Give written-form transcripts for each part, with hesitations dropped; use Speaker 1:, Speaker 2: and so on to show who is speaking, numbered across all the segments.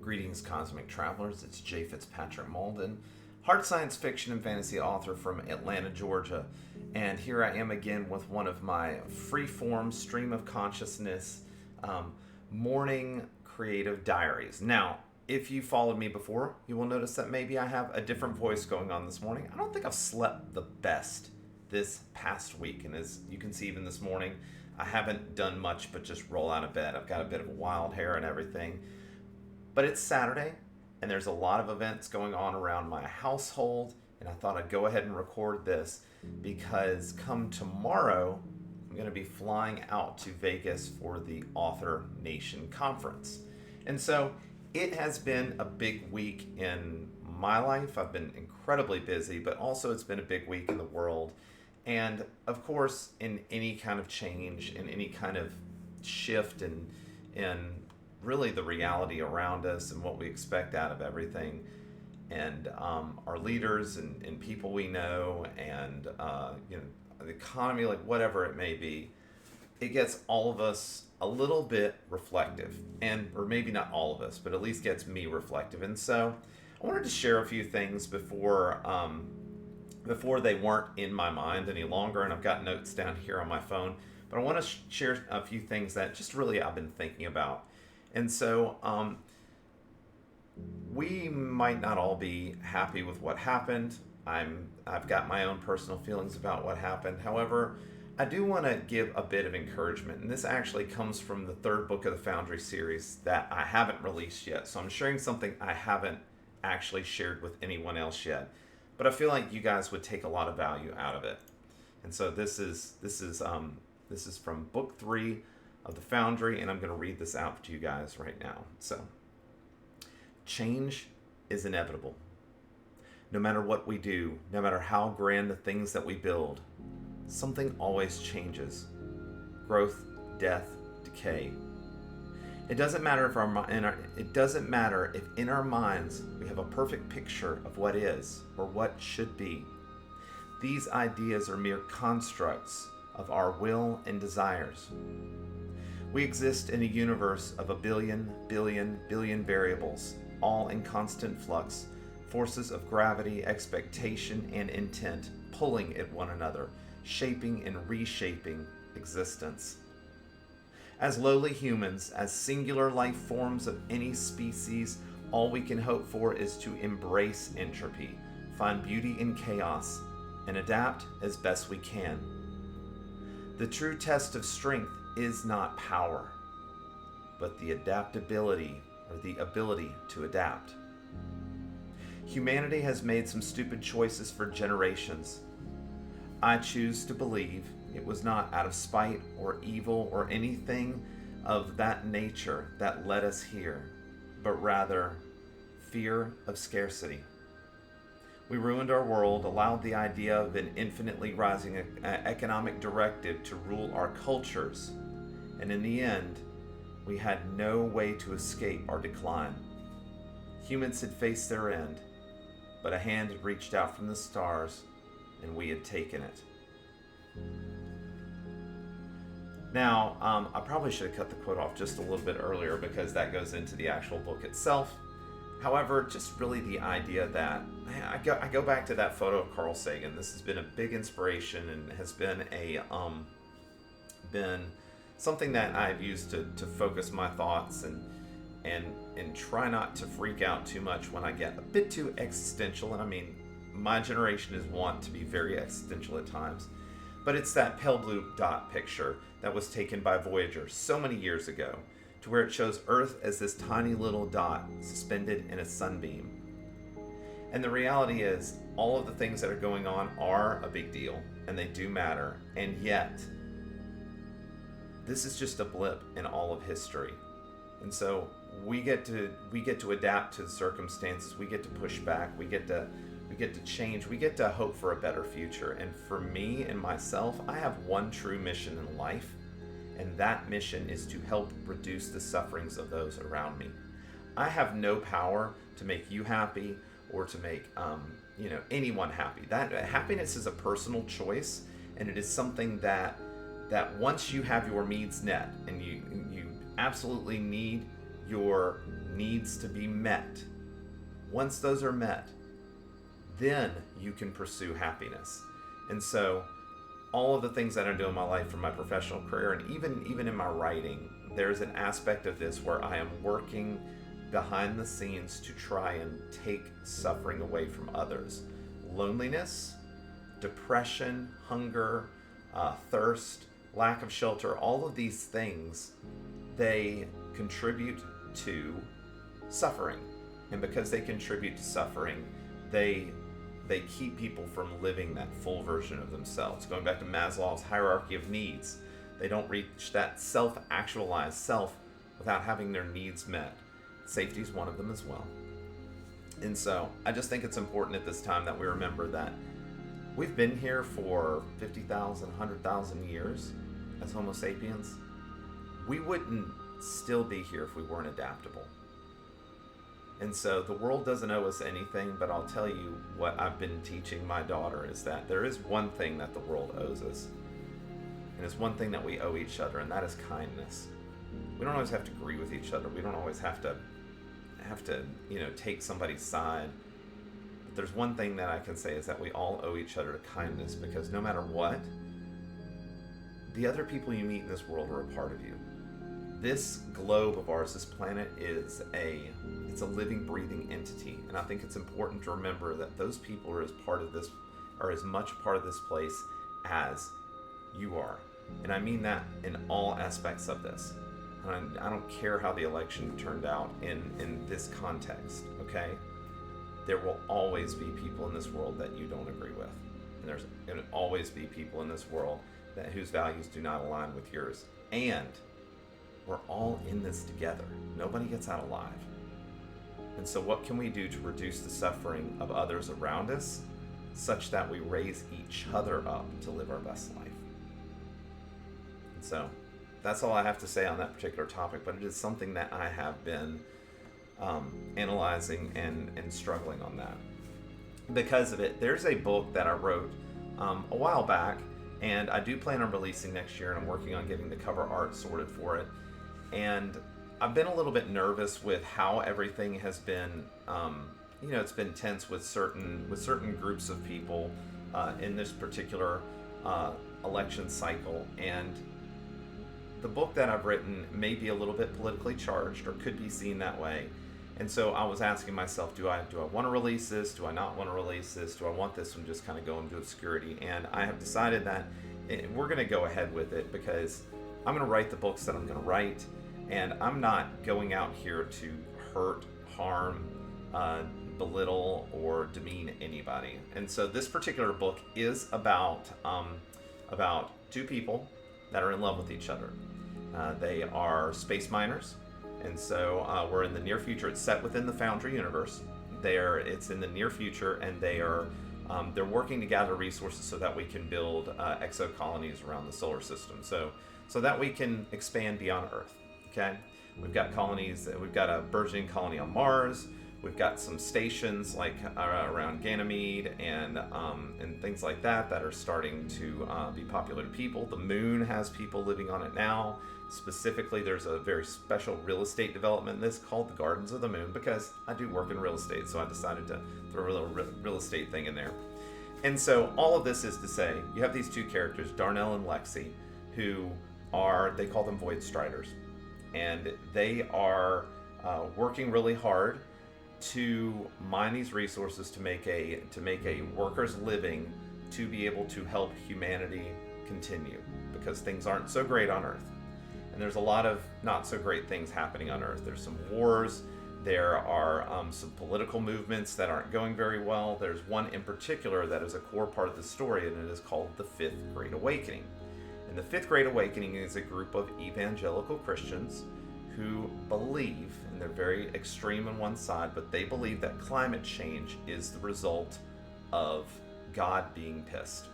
Speaker 1: Greetings, cosmic travelers. It's J. Fitzpatrick Malden, hard science fiction and fantasy author from Atlanta, Georgia. And here I am again with one of my free-form stream of consciousness morning creative diaries. Now, if you followed me before, you will notice that maybe I have a different voice going on this morning. I don't think I've slept the best this past week. And as you can see, even this morning, I haven't done much but just roll out of bed. I've got a bit of wild hair and everything. But it's Saturday, and there's a lot of events going on around my household, and I thought I'd go ahead and record this because come tomorrow, I'm going to be flying out to Vegas for the Author Nation Conference. And so it has been a big week in my life. I've been incredibly busy, but also it's been a big week in the world. And of course, in any kind of change, in any kind of shift in really the reality around us and what we expect out of everything, and our leaders and people we know, and the economy, like whatever it may be, it gets all of us a little bit reflective, or maybe not all of us, but at least gets me reflective. And so I wanted to share a few things before they weren't in my mind any longer, and I've got notes down here on my phone, but I want to share a few things that just really I've been thinking about. And so we might not all be happy with what happened. I've got my own personal feelings about what happened. However, I do want to give a bit of encouragement, and this actually comes from the third book of the Foundry series that I haven't released yet. So I'm sharing something I haven't actually shared with anyone else yet, but I feel like you guys would take a lot of value out of it. And so this is from book 3 of the Foundry, and I'm going to read this out to you guys right now. So, change is inevitable. No matter what we do, no matter how grand the things that we build, something always changes. Growth, death, decay. It doesn't matter if in our minds we have a perfect picture of what is or what should be. These ideas are mere constructs of our will and desires. We exist in a universe of a billion variables, all in constant flux, forces of gravity, expectation, and intent, pulling at one another, shaping and reshaping existence. As lowly humans, as singular life forms of any species, all we can hope for is to embrace entropy, find beauty in chaos, and adapt as best we can. The true test of strength is not power, but the adaptability, or the ability to adapt. Humanity has made some stupid choices for generations. I choose to believe it was not out of spite or evil or anything of that nature that led us here, but rather fear of scarcity. We ruined our world, allowed the idea of an infinitely rising economic directive to rule our cultures, and in the end, we had no way to escape our decline. Humans had faced their end, but a hand had reached out from the stars, and we had taken it. Now, I probably should have cut the quote off just a little bit earlier because that goes into the actual book itself. However, just really the idea that I go back to that photo of Carl Sagan. This has been a big inspiration and has been been something that I've used to focus my thoughts and try not to freak out too much when I get a bit too existential. And I mean, my generation is wont to be very existential at times. But it's that pale blue dot picture that was taken by Voyager so many years ago, to where it shows Earth as this tiny little dot suspended in a sunbeam. And the reality is, all of the things that are going on are a big deal, and they do matter, and yet, this is just a blip in all of history. And so we get to adapt to the circumstances, we get to push back, we get to change, we get to hope for a better future. And for me and myself, I have one true mission in life, and that mission is to help reduce the sufferings of those around me. I have no power to make you happy or to make anyone happy. That happiness is a personal choice, and it is something that once you have your needs met and you absolutely need your needs to be met. Once those are met, then you can pursue happiness. And so all of the things that I do in my life, from my professional career and even in my writing, there's an aspect of this where I am working behind the scenes to try and take suffering away from others. Loneliness, depression, hunger, thirst, lack of shelter, all of these things, they contribute to suffering. And because they contribute to suffering, they keep people from living that full version of themselves. Going back to Maslow's hierarchy of needs, they don't reach that self-actualized self without having their needs met. Safety is one of them as well. And so I just think it's important at this time that we remember that we've been here for 50,000, 100,000 years as Homo sapiens. We wouldn't still be here if we weren't adaptable. And so the world doesn't owe us anything, but I'll tell you what I've been teaching my daughter is that there is one thing that the world owes us. And it's one thing that we owe each other, and that is kindness. We don't always have to agree with each other. We don't always have to take somebody's side. But there's one thing that I can say is that we all owe each other kindness, because no matter what, the other people you meet in this world are a part of you. This globe of ours, this planet, it's a living, breathing entity, and I think it's important to remember that those people are as much part of this place as you are. And I mean that in all aspects of this. And I don't care how the election turned out in this context, okay? There will always be people in this world that you don't agree with. And there's going to always be people in this world whose values do not align with yours. And we're all in this together. Nobody gets out alive. And so what can we do to reduce the suffering of others around us such that we raise each other up to live our best life? And so that's all I have to say on that particular topic, but it is something that I have been analyzing and struggling on that. Because of it, there's a book that I wrote a while back, and I do plan on releasing next year, and I'm working on getting the cover art sorted for it. And I've been a little bit nervous with how everything has been, it's been tense with certain groups of people in this particular election cycle. And the book that I've written may be a little bit politically charged, or could be seen that way. And so I was asking myself, do I want to release this? Do I not want to release this? Do I want this one just kind of go into obscurity? And I have decided that we're going to go ahead with it, because I'm going to write the books that I'm going to write. And I'm not going out here to hurt, harm, belittle, or demean anybody. And so this particular book is about two people that are in love with each other. They are space miners, and so we're in the near future. It's set within the Foundry universe. It's in the near future, and they're working to gather resources so that we can build exocolonies around the solar system, so that we can expand beyond Earth. Okay, we've got colonies. We've got a burgeoning colony on Mars. We've got some stations like around Ganymede and things like that are starting to be popular to people. The moon has people living on it now. Specifically, there's a very special real estate development in this called the Gardens of the Moon, because I do work in real estate, so I decided to throw a little real estate thing in there. And so all of this is to say, you have these two characters, Darnell and Lexi, who they call them Void Striders. And they are working really hard to mine these resources to make a worker's living, to be able to help humanity continue, because things aren't so great on Earth. And there's a lot of not so great things happening on Earth. There's some wars. There are some political movements that aren't going very well. There's one in particular that is a core part of the story, and it is called the Fifth Great Awakening. And the Fifth Great Awakening is a group of evangelical Christians who believe, and they're very extreme on one side, but they believe that climate change is the result of God being pissed.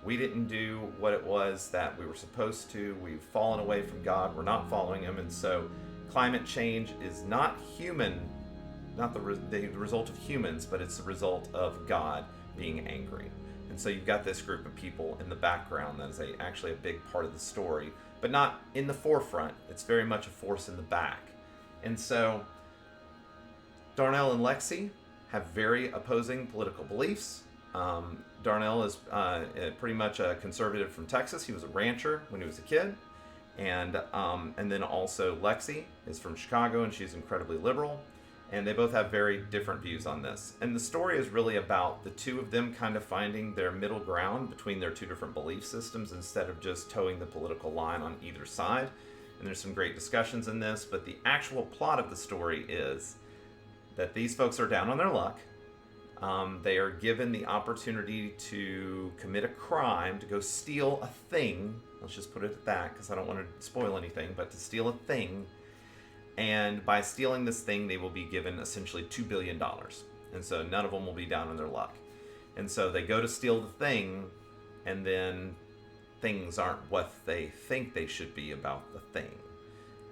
Speaker 1: We didn't do what it was that we were supposed to. We've fallen away from God. We're not following Him. And so climate change is not the result of humans, but it's the result of God being angry. And so you've got this group of people in the background that is actually a big part of the story, but not in the forefront. It's very much a force in the back. And so Darnell and Lexi have very opposing political beliefs. Darnell is pretty much a conservative from Texas. He was a rancher when he was a kid, and then also Lexi is from Chicago, and she's incredibly liberal. And they both have very different views on this. And the story is really about the two of them kind of finding their middle ground between their two different belief systems instead of just towing the political line on either side. And there's some great discussions in this, but the actual plot of the story is that these folks are down on their luck. They are given the opportunity to commit a crime, to go steal a thing. Let's just put it at that, because I don't want to spoil anything, but to steal a thing. And by stealing this thing, they will be given essentially $2 billion. And so none of them will be down on their luck. And so they go to steal the thing, and then things aren't what they think they should be about the thing.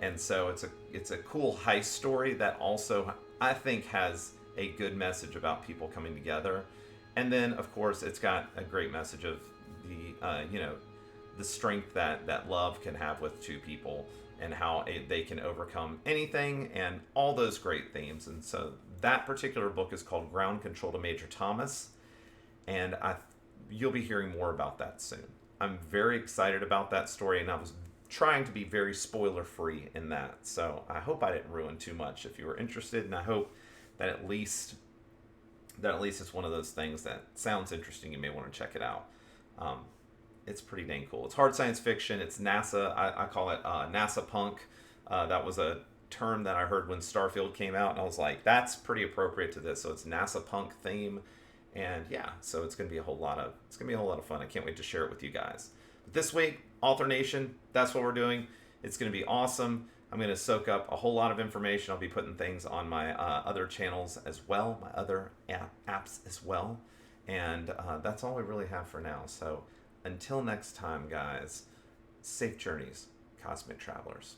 Speaker 1: And so it's a cool heist story that also, I think, has a good message about people coming together. And then, of course, it's got a great message of the strength that love can have with two people, and how they can overcome anything, and all those great themes. And so that particular book is called Ground Control to Major Thomas, and you'll be hearing more about that soon. I'm very excited about that story, and I was trying to be very spoiler free in that, so I hope I didn't ruin too much if you were interested, and I hope that at least it's one of those things that sounds interesting. You may want to check it out. It's pretty dang cool. It's hard science fiction. It's NASA. I call it NASA punk. That was a term that I heard when Starfield came out, and I was like, that's pretty appropriate to this. So it's NASA punk theme, and yeah, so it's gonna be a whole lot of fun. I can't wait to share it with you guys. But this week, Author Nation, that's what we're doing. It's gonna be awesome. I'm gonna soak up a whole lot of information. I'll be putting things on my other channels as well, my other apps as well, and that's all we really have for now. So until next time, guys, safe journeys, cosmic travelers.